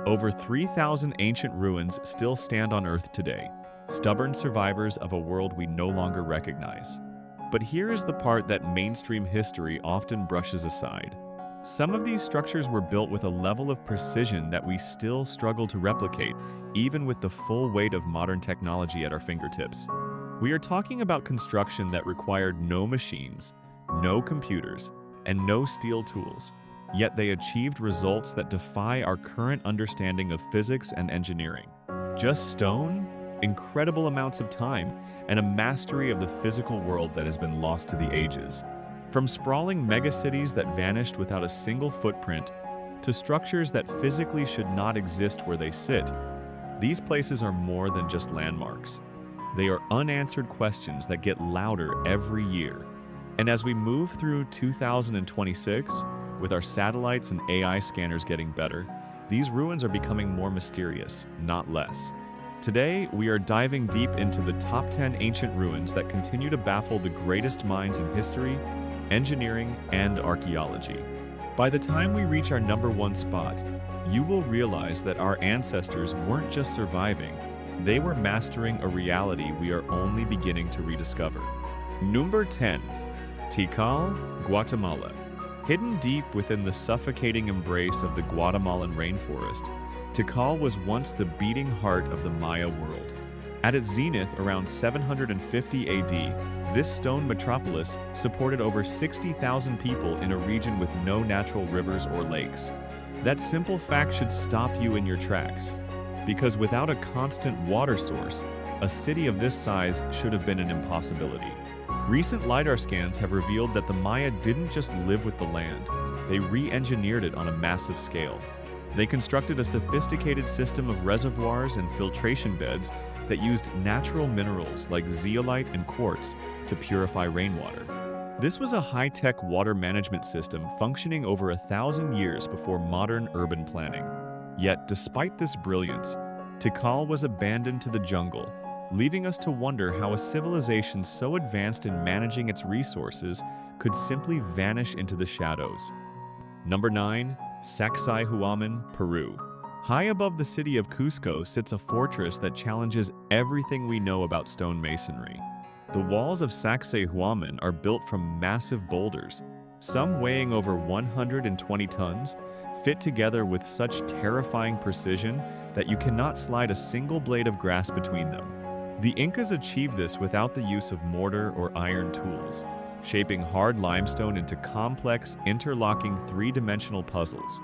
Over 3,000 ancient ruins still stand on Earth today, stubborn survivors of a world we no longer recognize. But here is the part that mainstream history often brushes aside. Some of these structures were built with a level of precision that we still struggle to replicate, even with the full weight of modern technology at our fingertips. We are talking about construction that required no machines, no computers, and no steel tools. Yet they achieved results that defy our current understanding of physics and engineering. Just stone, incredible amounts of time, and a mastery of the physical world that has been lost to the ages. From sprawling megacities that vanished without a single footprint, to structures that physically should not exist where they sit, these places are more than just landmarks. They are unanswered questions that get louder every year. And as we move through 2026, with our satellites and AI scanners getting better, these ruins are becoming more mysterious, not less. Today, we are diving deep into the top 10 ancient ruins that continue to baffle the greatest minds in history, engineering, and archaeology. By the time we reach our number one spot, you will realize that our ancestors weren't just surviving, they were mastering a reality we are only beginning to rediscover. Number 10. Tikal, Guatemala. Hidden deep within the suffocating embrace of the Guatemalan rainforest, Tikal was once the beating heart of the Maya world. At its zenith around 750 AD, this stone metropolis supported over 60,000 people in a region with no natural rivers or lakes. That simple fact should stop you in your tracks, because without a constant water source, a city of this size should have been an impossibility. Recent LiDAR scans have revealed that the Maya didn't just live with the land, they re-engineered it on a massive scale. They constructed a sophisticated system of reservoirs and filtration beds that used natural minerals like zeolite and quartz to purify rainwater. This was a high-tech water management system functioning over 1,000 years before modern urban planning. Yet, despite this brilliance, Tikal was abandoned to the jungle, leaving us to wonder how a civilization so advanced in managing its resources could simply vanish into the shadows. Number 9. Sacsayhuaman, Peru. High above the city of Cusco sits a fortress that challenges everything we know about stonemasonry. The walls of Sacsayhuaman are built from massive boulders, some weighing over 120 tons, fit together with such terrifying precision that you cannot slide a single blade of grass between them. The Incas achieved this without the use of mortar or iron tools, shaping hard limestone into complex, interlocking three-dimensional puzzles.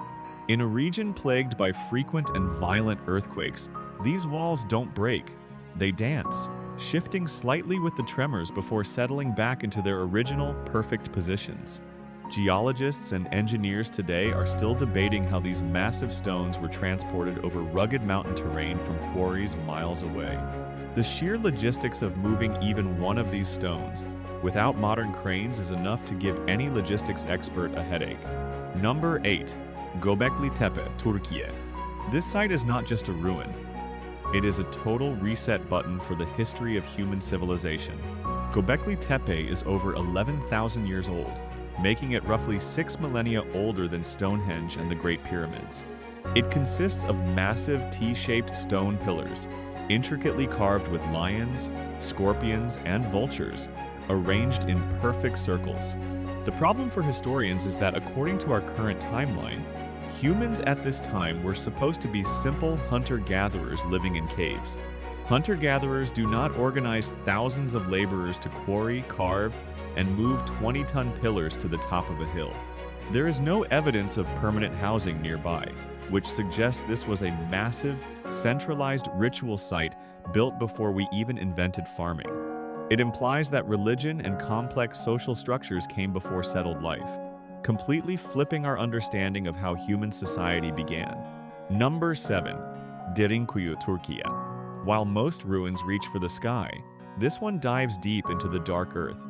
In a region plagued by frequent and violent earthquakes, these walls don't break, they dance, shifting slightly with the tremors before settling back into their original, perfect positions. Geologists and engineers today are still debating how these massive stones were transported over rugged mountain terrain from quarries miles away. The sheer logistics of moving even one of these stones without modern cranes is enough to give any logistics expert a headache. Number 8. Göbekli Tepe, Turkey. This site is not just a ruin. It is a total reset button for the history of human civilization. Göbekli Tepe is over 11,000 years old, making it roughly 6 millennia older than Stonehenge and the Great Pyramids. It consists of massive T-shaped stone pillars, intricately carved with lions, scorpions, and vultures, arranged in perfect circles. The problem for historians is that according to our current timeline, humans at this time were supposed to be simple hunter-gatherers living in caves. Hunter-gatherers do not organize thousands of laborers to quarry, carve, and move 20-ton pillars to the top of a hill. There is no evidence of permanent housing nearby, which suggests this was a massive, centralized ritual site built before we even invented farming. It implies that religion and complex social structures came before settled life, completely flipping our understanding of how human society began. Number 7. Derinkuyu, Turkey. While most ruins reach for the sky, this one dives deep into the dark earth.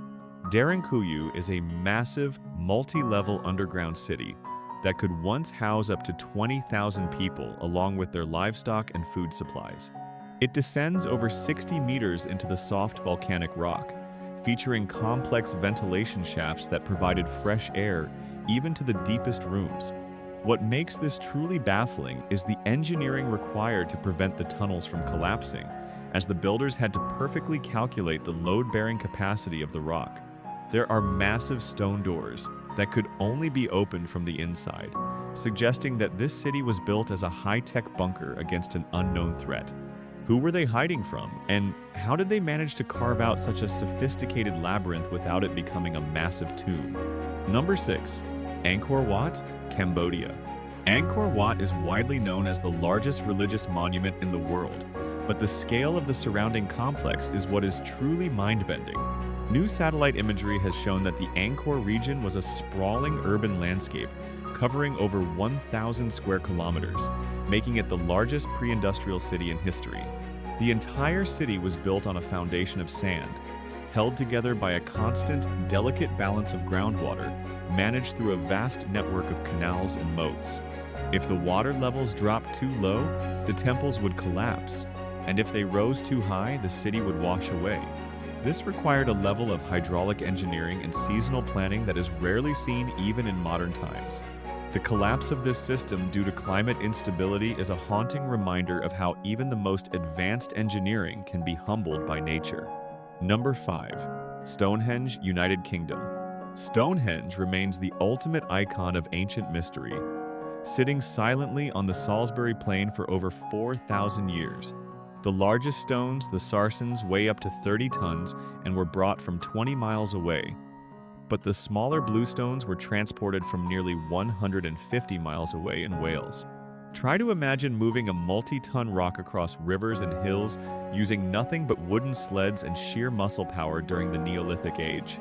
Derinkuyu is a massive, multi-level underground city that could once house up to 20,000 people along with their livestock and food supplies. It descends over 60 meters into the soft volcanic rock, featuring complex ventilation shafts that provided fresh air even to the deepest rooms. What makes this truly baffling is the engineering required to prevent the tunnels from collapsing, as the builders had to perfectly calculate the load-bearing capacity of the rock. There are massive stone doors that could only be opened from the inside, suggesting that this city was built as a high-tech bunker against an unknown threat. Who were they hiding from, and how did they manage to carve out such a sophisticated labyrinth without it becoming a massive tomb? Number 6. Angkor Wat, Cambodia. Angkor Wat is widely known as the largest religious monument in the world, but the scale of the surrounding complex is what is truly mind-bending. New satellite imagery has shown that the Angkor region was a sprawling urban landscape covering over 1,000 square kilometers, making it the largest pre-industrial city in history. The entire city was built on a foundation of sand, held together by a constant, delicate balance of groundwater managed through a vast network of canals and moats. If the water levels dropped too low, the temples would collapse, and if they rose too high, the city would wash away. This required a level of hydraulic engineering and seasonal planning that is rarely seen even in modern times. The collapse of this system due to climate instability is a haunting reminder of how even the most advanced engineering can be humbled by nature. Number 5. Stonehenge, United Kingdom. Stonehenge remains the ultimate icon of ancient mystery, sitting silently on the Salisbury Plain for over 4,000 years. The largest stones, the sarsens, weigh up to 30 tons and were brought from 20 miles away. But the smaller bluestones were transported from nearly 150 miles away in Wales. Try to imagine moving a multi-ton rock across rivers and hills using nothing but wooden sleds and sheer muscle power during the Neolithic Age.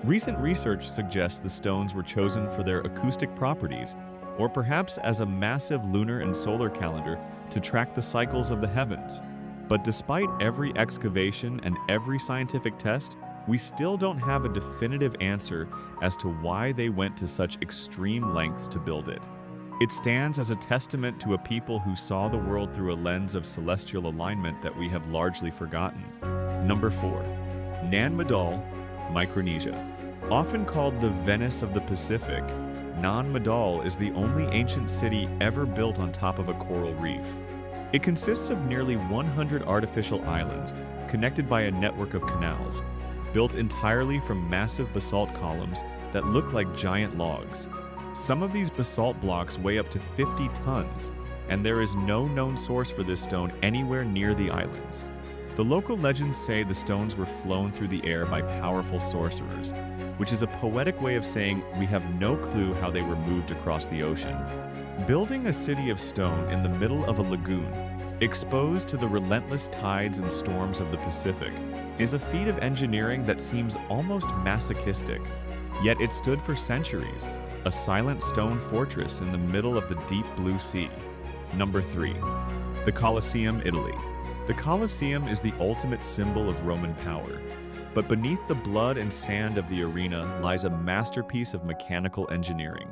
Recent research suggests the stones were chosen for their acoustic properties, or perhaps as a massive lunar and solar calendar to track the cycles of the heavens. But despite every excavation and every scientific test, we still don't have a definitive answer as to why they went to such extreme lengths to build it. It stands as a testament to a people who saw the world through a lens of celestial alignment that we have largely forgotten. Number 4. Nan Madol, Micronesia. Often called the Venice of the Pacific, Nan Madol is the only ancient city ever built on top of a coral reef. It consists of nearly 100 artificial islands connected by a network of canals, built entirely from massive basalt columns that look like giant logs. Some of these basalt blocks weigh up to 50 tons, and there is no known source for this stone anywhere near the islands. The local legends say the stones were flown through the air by powerful sorcerers, which is a poetic way of saying we have no clue how they were moved across the ocean. Building a city of stone in the middle of a lagoon, exposed to the relentless tides and storms of the Pacific, is a feat of engineering that seems almost masochistic. Yet it stood for centuries, a silent stone fortress in the middle of the deep blue sea. Number 3. The Colosseum, Italy. The Colosseum is the ultimate symbol of Roman power, but beneath the blood and sand of the arena lies a masterpiece of mechanical engineering.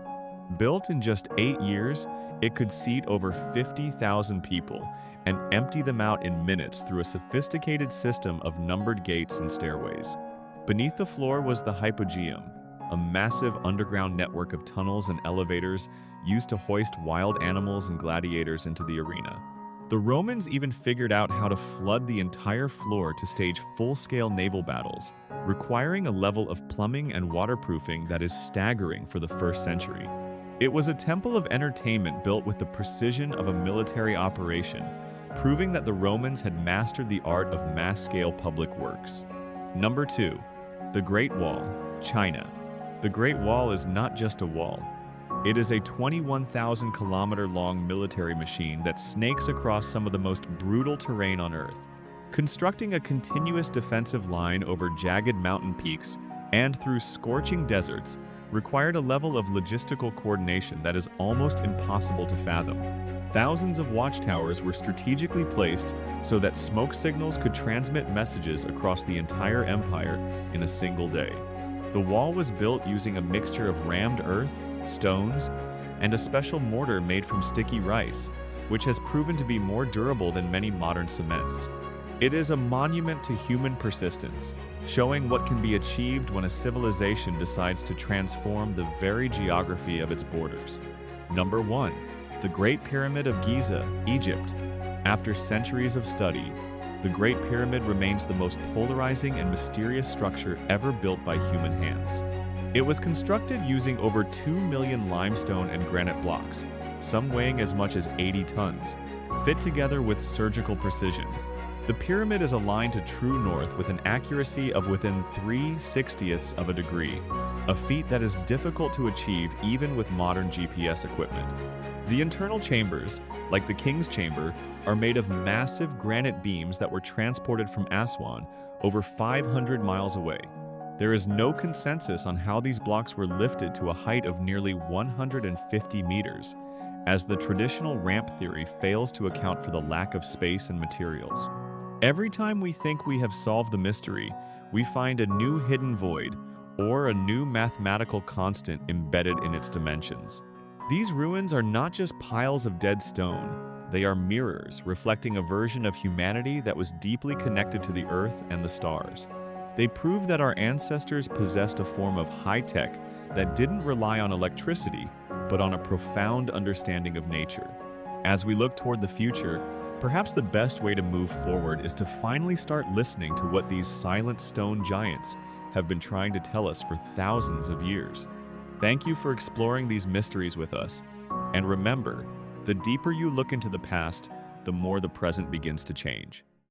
Built in just 8 years, it could seat over 50,000 people and empty them out in minutes through a sophisticated system of numbered gates and stairways. Beneath the floor was the Hypogeum, a massive underground network of tunnels and elevators used to hoist wild animals and gladiators into the arena. The Romans even figured out how to flood the entire floor to stage full-scale naval battles, requiring a level of plumbing and waterproofing that is staggering for the 1st century. It was a temple of entertainment built with the precision of a military operation, proving that the Romans had mastered the art of mass-scale public works. Number 2. The Great Wall, China. The Great Wall is not just a wall. It is a 21,000-kilometer-long military machine that snakes across some of the most brutal terrain on Earth. Constructing a continuous defensive line over jagged mountain peaks and through scorching deserts required a level of logistical coordination that is almost impossible to fathom. Thousands of watchtowers were strategically placed so that smoke signals could transmit messages across the entire empire in a single day. The wall was built using a mixture of rammed earth, stones, and a special mortar made from sticky rice, which has proven to be more durable than many modern cements. It is a monument to human persistence, showing what can be achieved when a civilization decides to transform the very geography of its borders. Number 1. The Great Pyramid of Giza, Egypt. After centuries of study, the Great Pyramid remains the most polarizing and mysterious structure ever built by human hands. It was constructed using over 2 million limestone and granite blocks, some weighing as much as 80 tons, fit together with surgical precision. The pyramid is aligned to true north with an accuracy of within 3/60ths of a degree, a feat that is difficult to achieve even with modern GPS equipment. The internal chambers, like the King's Chamber, are made of massive granite beams that were transported from Aswan, over 500 miles away. There is no consensus on how these blocks were lifted to a height of nearly 150 meters, as the traditional ramp theory fails to account for the lack of space and materials. Every time we think we have solved the mystery, we find a new hidden void, or a new mathematical constant embedded in its dimensions. These ruins are not just piles of dead stone, they are mirrors reflecting a version of humanity that was deeply connected to the earth and the stars. They prove that our ancestors possessed a form of high-tech that didn't rely on electricity, but on a profound understanding of nature. As we look toward the future, perhaps the best way to move forward is to finally start listening to what these silent stone giants have been trying to tell us for thousands of years. Thank you for exploring these mysteries with us. And remember, the deeper you look into the past, the more the present begins to change.